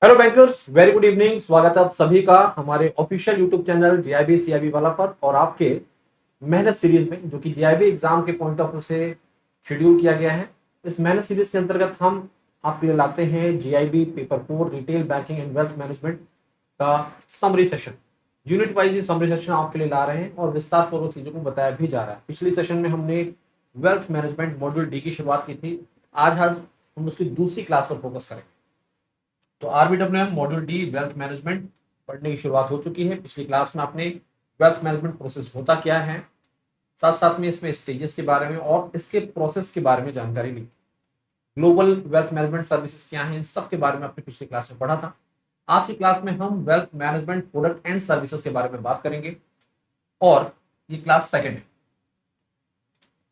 Hello bankers, very good evening. स्वागत है आप सभी का हमारे official YouTube channel GIB CIB वाला पर और आपके मेहनत सीरीज में, जो कि जीआईबी एग्जाम के पॉइंट ऑफ व्यू से शेड्यूल किया गया है। इस मेहनत सीरीज के अंतर्गत हम आपके लिए लाते हैं GIB paper 4 retail banking and wealth management का समरी सेशन। यूनिट वाइज ये समरी सेशन आपके लिए ला रहे हैं और विस्तार पूर्वक चीजों को बताया भी जा रहा है। पिछली सेशन में हमने वेल्थ मैनेजमेंट मॉड्यूल डी की शुरुआत की थी। आज हम उसकी दूसरी क्लास पर फोकस करेंगे। तो आरबीडब्ल्यूएम मॉड्यूल डी वेल्थ मैनेजमेंट पढ़ने की शुरुआत हो चुकी है। पिछली क्लास में आपने वेल्थ मैनेजमेंट प्रोसेस होता क्या है, साथ साथ में इसमें स्टेजेस के बारे में और इसके प्रोसेस के बारे में जानकारी ली। ग्लोबल वेल्थ मैनेजमेंट सर्विसेज क्या है, इन सब के बारे में आपने पिछली क्लास में पढ़ा था। आज की क्लास में हम wealth management product and services के बारे में बात करेंगे और ये क्लास सेकंड है।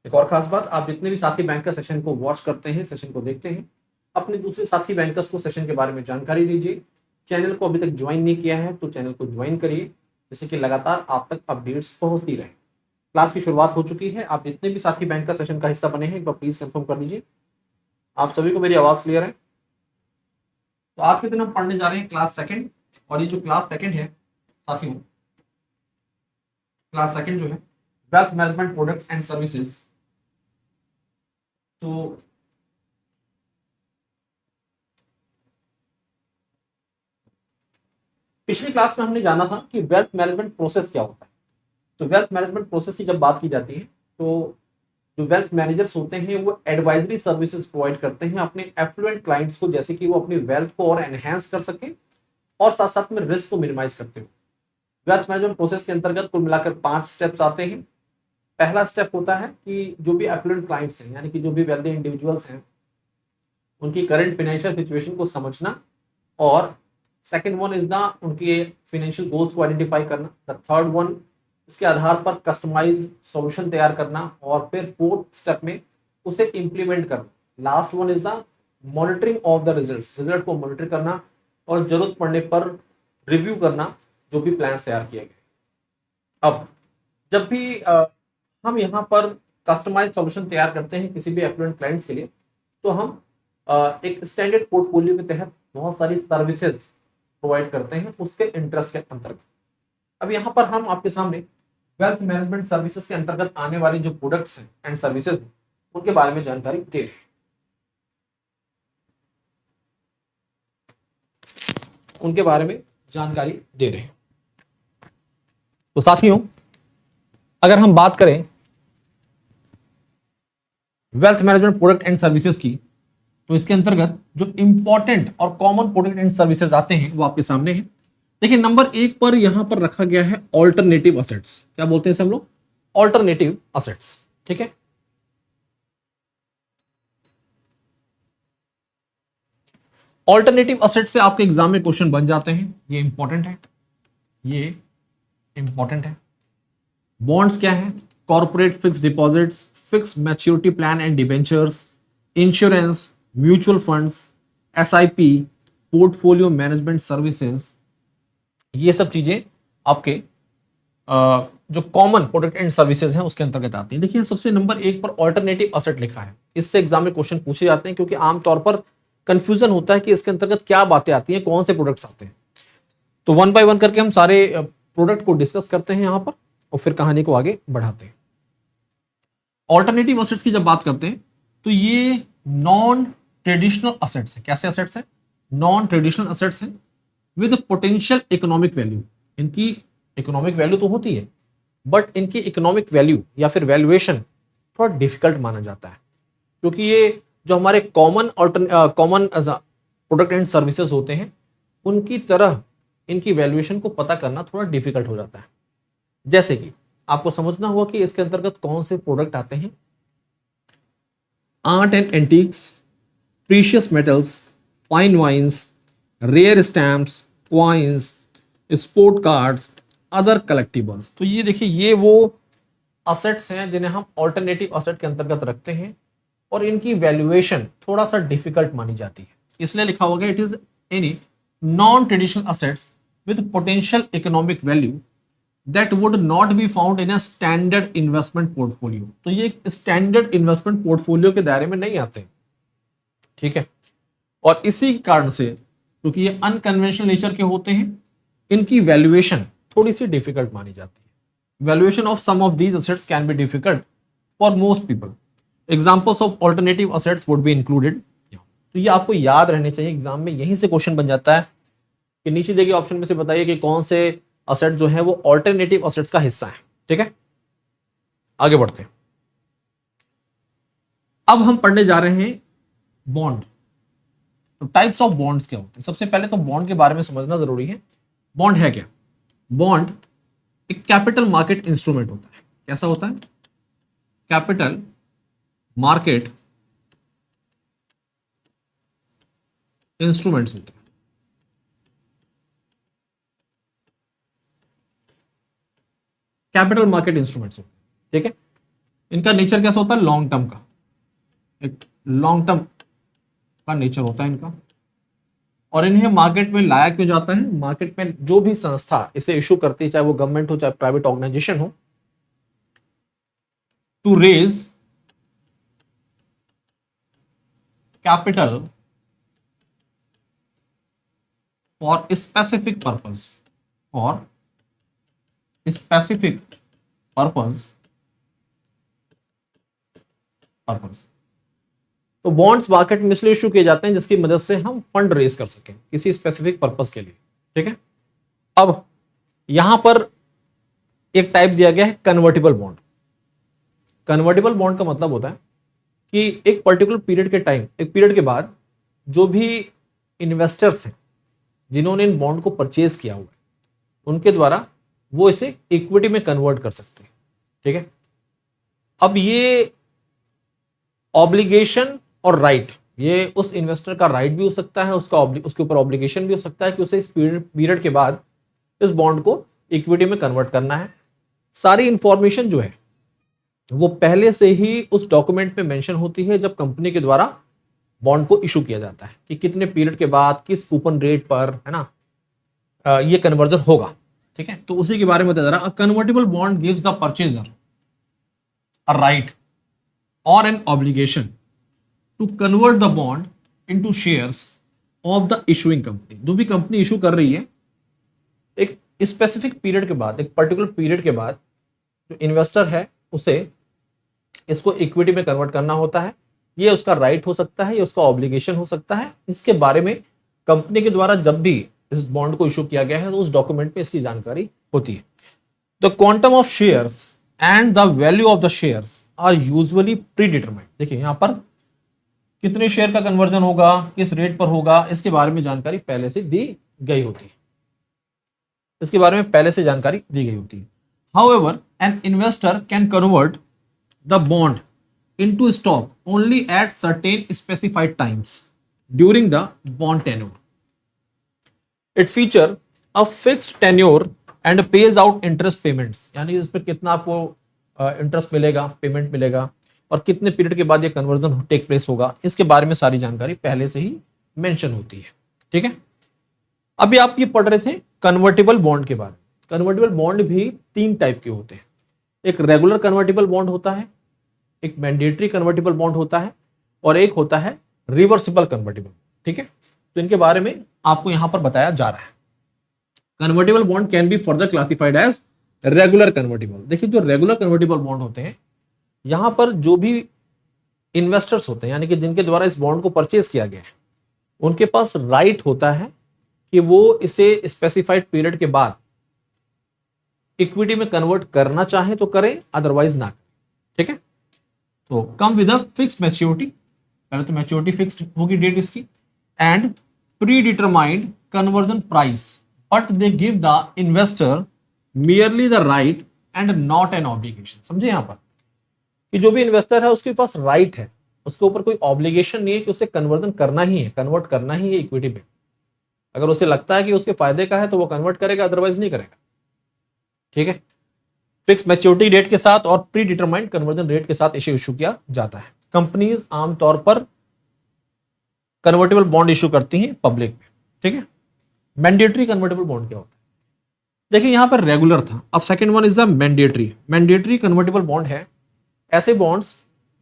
एक और खास बात, आप जितने भी साथी बैंकर सेशन को वॉच करते हैं, सेशन को देखते हैं, अपने दूसरे साथी बैंकर्स को सेशन के बारे में जानकारी दीजिए। चैनल को अभी तक ज्वाइन नहीं किया है तो चैनल को ज्वाइन करिए, जिससे कि लगातार आप तक अपडेट्स पहुंचती रहे। क्लास की शुरुआत हो चुकी है। आप जितने भी साथी बैंकर सेशन का हिस्सा बने हैं एक बार प्लीज कंफर्म कर दीजिए। आप सभी को मेरी आवाज क्लियर है? तो आज के दिन हम पढ़ने जा रहे हैं क्लास सेकंड। और ये जो क्लास सेकंड है साथियों, क्लास सेकंड जो है wealth management products and services, तो पिछली क्लास में हमने जाना था कि वेल्थ मैनेजमेंट प्रोसेस क्या होता है। तो वेल्थ मैनेजमेंट प्रोसेस की जब बात की जाती है तो जो वेल्थ मैनेजर्स होते हैं वो एडवाइजरी सर्विसेज प्रोवाइड करते हैं अपने एफ्लुएंट क्लाइंट्स को, जैसे कि वो अपनी वेल्थ को और एनहेंस कर सके और साथ साथ में रिस्क को मिनिमाइज करते हो। वेल्थ मैनेजमेंट प्रोसेस के अंतर्गत कुल मिलाकर 5 स्टेप्स आते हैं। पहला स्टेप होता है कि जो भी एफ्लुएंट क्लाइंट्स हैं, यानी कि जो भी वेल्दी इंडिविजुअल्स हैं, उनकी करंट फाइनेंशियल सिचुएशन को समझना। और सेकेंड वन इज द उनके फाइनेंशियल गोल्स को आइडेंटिफाई करना। द थर्ड वन, इसके आधार पर कस्टमाइज सॉल्यूशन तैयार करना। और फिर फोर्थ स्टेप में उसे इंप्लीमेंट करना। Last one is the monitoring of the result को मॉनिटर करना और जरूरत पड़ने पर रिव्यू करना जो भी प्लान्स तैयार किए गए। अब जब भी हम यहाँ पर कस्टमाइज सॉल्यूशन तैयार करते हैं किसी भी एफ्लुएंट क्लाइंट्स के लिए, तो हम एक स्टैंडर्ड पोर्टफोलियो के तहत बहुत सारी सर्विसेज प्रोवाइड करते हैं उसके इंटरेस्ट के अंतर्गत। अब यहाँ पर हम आपके सामने वेल्थ मैनेजमेंट सर्विसेज के अंतर्गत आने वाली जो प्रोडक्ट्स हैं एंड सर्विसेज हैं उनके बारे में जानकारी दे रहे हैं। उनके बारे में जानकारी दे रहे हैं। तो साथियों, अगर हम बात करें wealth management product and services की, तो इसके अंतर्गत जो इंपॉर्टेंट और कॉमन प्रोडक्ट एंड सर्विसेज आते हैं वो आपके सामने हैं। देखिए, नंबर 1 पर यहां पर रखा गया है ऑल्टरनेटिव असेट्स। क्या बोलते हैं इसे हम लोग? Alternative assets. ठीक है, ऑल्टरनेटिव असेट से आपके एग्जाम में क्वेश्चन बन जाते हैं। ये इंपॉर्टेंट है, ये इंपॉर्टेंट है। बॉन्ड्स क्या है? Corporate fix deposits, fix maturity plan and debentures, insurance, mutual funds, SIP, portfolio management services, ये सब चीजें आपके जो कॉमन प्रोडक्ट एंड सर्विसेज हैं उसके अंतर्गत आती हैं। देखिए, सबसे नंबर 1 पर ऑल्टरनेटिव असेट लिखा है। इससे एग्जाम में क्वेश्चन पूछे जाते हैं क्योंकि आमतौर पर कंफ्यूजन होता है कि इसके अंतर्गत क्या बातें आती हैं, कौन से प्रोडक्ट्स आते हैं। तो 1 बाय 1 करके हम सारे प्रोडक्ट को डिस्कस करते हैं यहां पर और फिर कहानी को आगे बढ़ाते हैं। ऑल्टरनेटिव असेट्स की जब बात करते हैं तो ये नॉन ट्रेडिशनल असेट्स है। कैसे असेट्स है? नॉन ट्रेडिशनल असेट्स है विद पोटेंशियल इकोनॉमिक वैल्यू। इनकी इकोनॉमिक वैल्यू तो होती है, बट इनकी इकोनॉमिक वैल्यू या फिर वैल्यूएशन थोड़ा डिफिकल्ट माना जाता है, क्योंकि ये जो हमारे कॉमन प्रोडक्ट एंड सर्विसेज होते हैं उनकी तरह इनकी वैल्यूएशन को पता करना थोड़ा डिफिकल्ट हो जाता है। जैसे कि आपको समझना होगा कि इसके अंतर्गत कौन से प्रोडक्ट आते हैं। Art and antiques, precious metals, fine wines, rare stamps, coins, sport cards, other collectibles. तो ये देखिए, ये वो असेट्स हैं जिन्हें हम ऑल्टरनेटिव असेट के अंतर्गत रखते हैं और इनकी वैल्यूएशन थोड़ा सा डिफिकल्ट मानी जाती है। इसलिए लिखा होगा it is any non traditional assets with potential economic value that would not be found in a standard investment portfolio. तो ये स्टैंडर्ड इन्वेस्टमेंट पोर्टफोलियो के दायरे में नहीं आते। ठीक है, और इसी कारण से क्योंकि ये अनकन्वेंशनल नेचर के होते हैं, इनकी वैल्यूएशन थोड़ी सी डिफिकल्ट मानी जाती है। Valuation of some of these assets can be difficult for most people. Examples of alternative assets would be included. तो ये आपको याद रहने चाहिए, एग्जाम में यहीं से क्वेश्चन बन जाता है कि नीचे दिए गए ऑप्शन में से बताइए कि कौन से असेट जो है वो अल्टरनेटिव असेट्स का हिस्सा है। ठीक है, आगे बढ़ते हैं। अब हम पढ़ने जा रहे हैं बॉन्ड। तो टाइप्स ऑफ बॉन्ड्स क्या होते हैं, सबसे पहले तो बॉन्ड के बारे में समझना जरूरी है। बॉन्ड है क्या? बॉन्ड एक कैपिटल मार्केट इंस्ट्रूमेंट होता है। कैसा होता है? कैपिटल मार्केट इंस्ट्रूमेंट्स होते हैं। कैपिटल मार्केट इंस्ट्रूमेंट्स होते हैं। ठीक है, इनका नेचर कैसा होता है? लॉन्ग टर्म का, एक लॉन्ग टर्म का नेचर होता है इनका। और इन्हें मार्केट में लाया क्यों जाता है? मार्केट में जो भी संस्था इसे इशू करती है, चाहे वो गवर्नमेंट हो चाहे प्राइवेट ऑर्गेनाइजेशन हो, to raise capital for specific purpose, for specific purpose. तो बॉन्ड्स मार्केट में इसलिए इशू किए जाते हैं जिसकी मदद से हम फंड रेज कर सकें किसी स्पेसिफिक पर्पस के लिए। ठीक है, अब यहां पर एक टाइप दिया गया है कन्वर्टिबल बॉन्ड। कन्वर्टिबल बॉन्ड का मतलब होता है कि एक पर्टिकुलर पीरियड के टाइम, एक पीरियड के बाद जो भी इन्वेस्टर्स हैं जिन्होंने इन बॉन्ड को परचेज किया हुआ है, उनके द्वारा वो इसे इक्विटी में कन्वर्ट कर सकते हैं। ठीक है, अब ये ऑब्लिगेशन और राइट, ये उस इन्वेस्टर का राइट भी हो सकता है, उसके ऊपर ऑब्लिगेशन भी हो सकता है कि उसे इस पीरियड के बाद इस बॉन्ड को इक्विटी में कन्वर्ट करना है। सारी इंफॉर्मेशन जो है वो पहले से ही उस डॉक्यूमेंट में मेंशन होती है जब कंपनी के द्वारा बॉन्ड को इशू किया जाता है कि कितने पीरियड के बाद किस कूपन रेट पर, है ना, ये कन्वर्जन होगा। ठीक है, तो उसी के बारे में बता रहा। A convertible bond gives the purchaser a right और an obligation to convert the bond into shares of the issuing company. जो भी कंपनी इशू कर रही है, एक स्पेसिफिक पीरियड के बाद, एक पर्टिकुलर पीरियड के बाद जो इन्वेस्टर है उसे इसको इक्विटी में कन्वर्ट करना होता है। ये उसका राइट हो सकता है, ये उसका ऑब्लिगेशन हो सकता है। इसके बारे में कंपनी के द्वारा जब भी इस बॉन्ड को इशू किया गया है तो उस डॉक्यूमेंट में इसकी जानकारी होती है। The quantum of shares and the value of the shares are usually predetermined. देखिए यहां पर कितने शेयर का कन्वर्जन होगा, किस रेट पर होगा, इसके बारे में जानकारी पहले से दी गई होती है। इसके बारे में पहले से जानकारी दी गई होती है। However an investor can convert the bond into stock only at certain specified times during the bond tenure. It feature a fixed tenure and page out interest payments. यानी इस पर कितना आपको इंटरेस्ट मिलेगा, पेमेंट मिलेगा, और कितने पीरियड के बाद ये कन्वर्जन टेक प्लेस होगा, इसके बारे में सारी जानकारी पहले से ही मेंशन होती है। ठीक है, अभी आप ये पढ़ रहे थे कन्वर्टिबल बॉन्ड के बारे में। कन्वर्टिबल बॉन्ड भी तीन टाइप के होते हैं। एक रेगुलर कन्वर्टिबल बॉन्ड होता है, एक मैंडेटरी कन्वर्टिबल बॉन्ड होता है, और एक होता है रिवर्सिबल कन्वर्टिबल। ठीक है, तो इनके बारे में आपको यहां पर बताया जा रहा है। Convertible bond can be further classified as regular convertible. देखिए जो रेगुलर कन्वर्टिबल बॉन्ड होते हैं, यहां पर जो भी इन्वेस्टर्स होते हैं, यानी कि जिनके द्वारा इस बॉन्ड को परचेज किया गया है, उनके पास राइट होता है कि वो इसे स्पेसिफाइड पीरियड के बाद इक्विटी में कन्वर्ट करना चाहे तो करें, अदरवाइज ना करें। ठीक है, तो come with a fix maturity, पहले तो मैच्योरिटी फिक्स्ड होगी डेट इसकी, and pre determined conversion price, but they give the investor merely the right and not an obligation. समझे यहां पर कि जो भी इन्वेस्टर है उसके पास राइट है, उसके ऊपर कोई ऑब्लिगेशन नहीं है कि उसे कन्वर्जन करना ही है, कन्वर्ट करना ही है इक्विटी में। अगर उसे लगता है कि उसके फायदे का है तो वो कन्वर्ट करेगा, अदरवाइज नहीं करेगा। ठीक है, फिक्स मैच्योरिटी डेट के साथ और प्री डिटरमाइंड कन्वर्जन रेट के साथ इसे इशू किया जाता है। कंपनीज आमतौर पर कन्वर्टेबल बॉन्ड इशू करती हैं पब्लिक में। ठीक है, मैंडेटरी कन्वर्टेबल बॉन्ड क्या होता है? देखिए यहां पर रेगुलर था, अब second one is the mandatory. Mandatory convertible bond है ऐसे बॉन्ड्स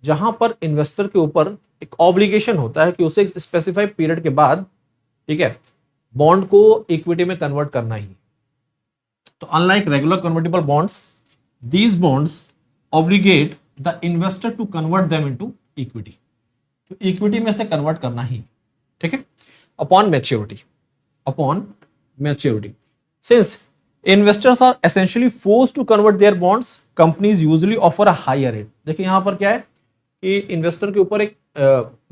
जहां पर इन्वेस्टर के ऊपर एक ऑब्लिगेशन होता है कि उसे स्पेसिफाइड पीरियड के बाद, ठीक है, बॉन्ड को इक्विटी में कन्वर्ट करना ही। तो unlike regular convertible bonds, these bonds obligate the investor to convert them into equity. तो इक्विटी में से कन्वर्ट करना ही, ठीक है, upon maturity, upon maturity. Since investors are essentially forced to convert their bonds, companies usually offer a higher rate. देखिए यहां पर क्या है कि इन्वेस्टर के ऊपर एक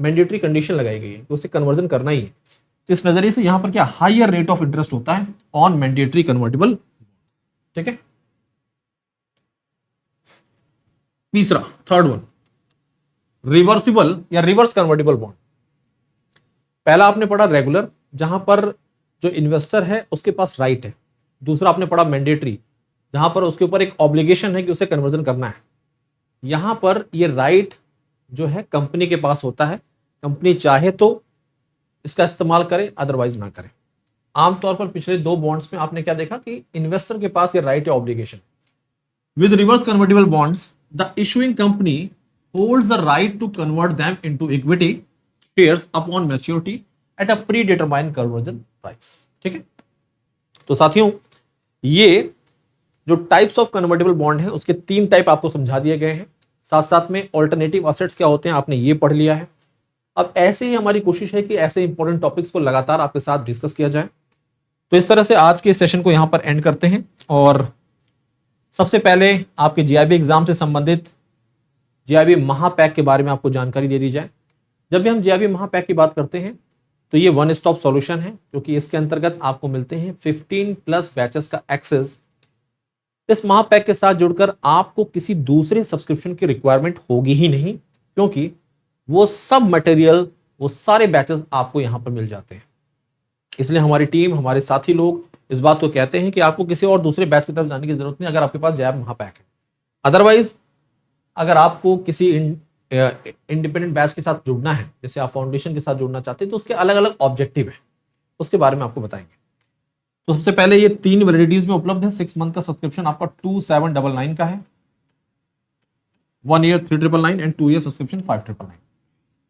मैंडेटरी कंडीशन लगाई गई है कि उसे कन्वर्जन करना ही है। तो इस नजरिए से यहां पर क्या हायर रेट ऑफ इंटरेस्ट होता है ऑन मैंडेटरी कन्वर्टेबल, ठीक है। तीसरा, थर्ड वन, रिवर्सिबल या रिवर्स कन्वर्टेबल बॉन्ड। पहला आपने पढ़ा रेगुलर, जहां पर जो इन्वेस्टर है उसके पास राइट है। दूसरा आपने पढ़ा मैंडेटरी, जहां पर उसके ऊपर एक ऑब्लिगेशन है कि उसे कन्वर्जन करना है। यहां पर ये राइट जो है कंपनी के पास होता है, कंपनी चाहे तो इसका इस्तेमाल करे, अदरवाइज ना करे। आमतौर पर पिछले दो बॉन्ड्स में आपने क्या देखा कि इन्वेस्टर के पास ये राइट या obligation. With reverse convertible bonds the issuing company holds the right to convert them into equity shares upon maturity at a predetermined conversion price, ठीक है। तो साथियों, ये जो टाइप्स ऑफ कन्वर्टेबल बॉन्ड है उसके तीन टाइप आपको समझा दिए गए हैं। साथ साथ में ऑल्टरनेटिव असेट्स क्या होते हैं आपने ये पढ़ लिया है। अब ऐसे ही हमारी कोशिश है कि ऐसे इंपॉर्टेंट टॉपिक्स को लगातार आपके साथ डिस्कस किया जाए। तो इस तरह से आज के सेशन को यहां पर एंड करते हैं। और सबसे पहले आपके जीआईबी एग्जाम से संबंधित जीआईबी महापैक के बारे में आपको जानकारी दे दी जाए। जब भी हम जीआईबी महापैक की बात करते हैं तो ये वन स्टॉप सॉल्यूशन है, क्योंकि इसके अंतर्गत आपको मिलते हैं 15+ बैचेस का एक्सेस। इस महापैक के साथ जुड़कर आपको किसी दूसरे सब्सक्रिप्शन की रिक्वायरमेंट होगी ही नहीं, क्योंकि वो सब मटेरियल, वो सारे बैचेस आपको यहां पर मिल जाते हैं। इसलिए हमारी टीम, हमारे साथी लोग इस बात को कहते हैं कि आपको किसी और दूसरे बैच की तरफ जाने की जरूरत नहीं अगर आपके पास जैब महापैक है। अदरवाइज अगर आपको किसी इंडिपेंडेंट बैच के साथ जुड़ना है, जैसे आप फाउंडेशन के साथ जुड़ना चाहते हैं, तो उसके अलग अलग ऑब्जेक्टिव है, उसके बारे में आपको बताएंगे। तो सबसे पहले ये 3 वैलिडिटीज में उपलब्ध है। 6 मंथ का सब्सक्रिप्शन आपका 2799 का है, 1 year 3999 and 2 year subscription 5999।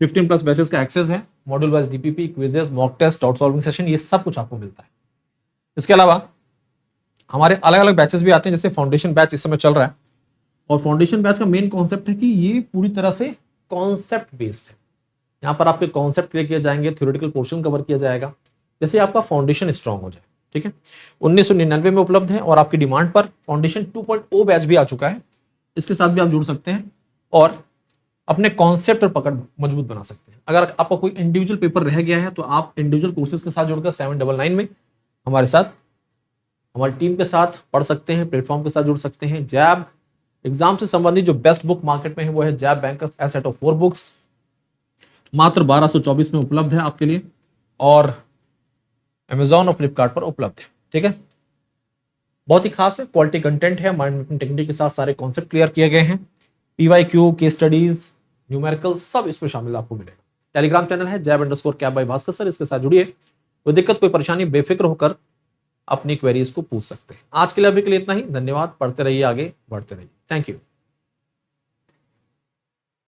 15+ batches का एक्सेस है, module wise DPP, quizzes, mock test, doubt solving session, ये सब कुछ आपको मिलता है। इसके अलावा हमारे अलग अलग बैचेस भी आते हैं, जैसे फाउंडेशन बैच इस समय चल रहा है। और फाउंडेशन बैच का मेन कॉन्सेप्ट है कि ये पूरी तरह से कॉन्सेप्ट बेस्ड है। यहाँ पर आपके कॉन्सेप्ट क्लियर किए जाएंगे, थ्योरेटिकल पोर्शन कवर किया जाएगा, जैसे आपका फाउंडेशन स्ट्रांग हो जाए, ठीक है। 1999 में उपलब्ध है और आपकी डिमांड पर फाउंडेशन 2.0 बैच भी आ चुका है। इसके साथ भी आप जुड़ सकते हैं और अपने कॉन्सेप्ट पर पकड़ मजबूत बना सकते हैं। अगर आपका कोई इंडिविजुअल पेपर रह गया है तो आप इंडिविजुअल कोर्सेज के साथ जुड़कर 799 में हमारे साथ, हमारी टीम के साथ पढ़ सकते हैं, प्लेटफॉर्म के साथ जुड़ सकते हैं। जैब एग्जाम से संबंधित जो बेस्ट बुक मार्केट में है वो है जैब bankers a set of 4 books, मात्र 1224 में उपलब्ध है आपके लिए और अमेजॉन और फ्लिपकार्ट पर उपलब्ध है, ठीक है। बहुत ही खास है, क्वालिटी कंटेंट है, माइंड मैपिंग टेक्निक के साथ सारे कॉन्सेप्ट क्लियर किए गए हैं। पीवाईक्यू, केस स्टडीज, न्यूमेरिकल सब इसमें शामिल आपको मिलेगा। टेलीग्राम चैनल है जैब_कैब बाय भास्कर सर, इसके साथ जुड़िए। कोई दिक्कत, कोई परेशानी, बेफिक्र होकर अपनी क्वेरीज को पूछ सकते हैं। आज के लिए अभी के लिए इतना ही। धन्यवाद। पढ़ते रहिए, आगे बढ़ते रहिए। Thank you.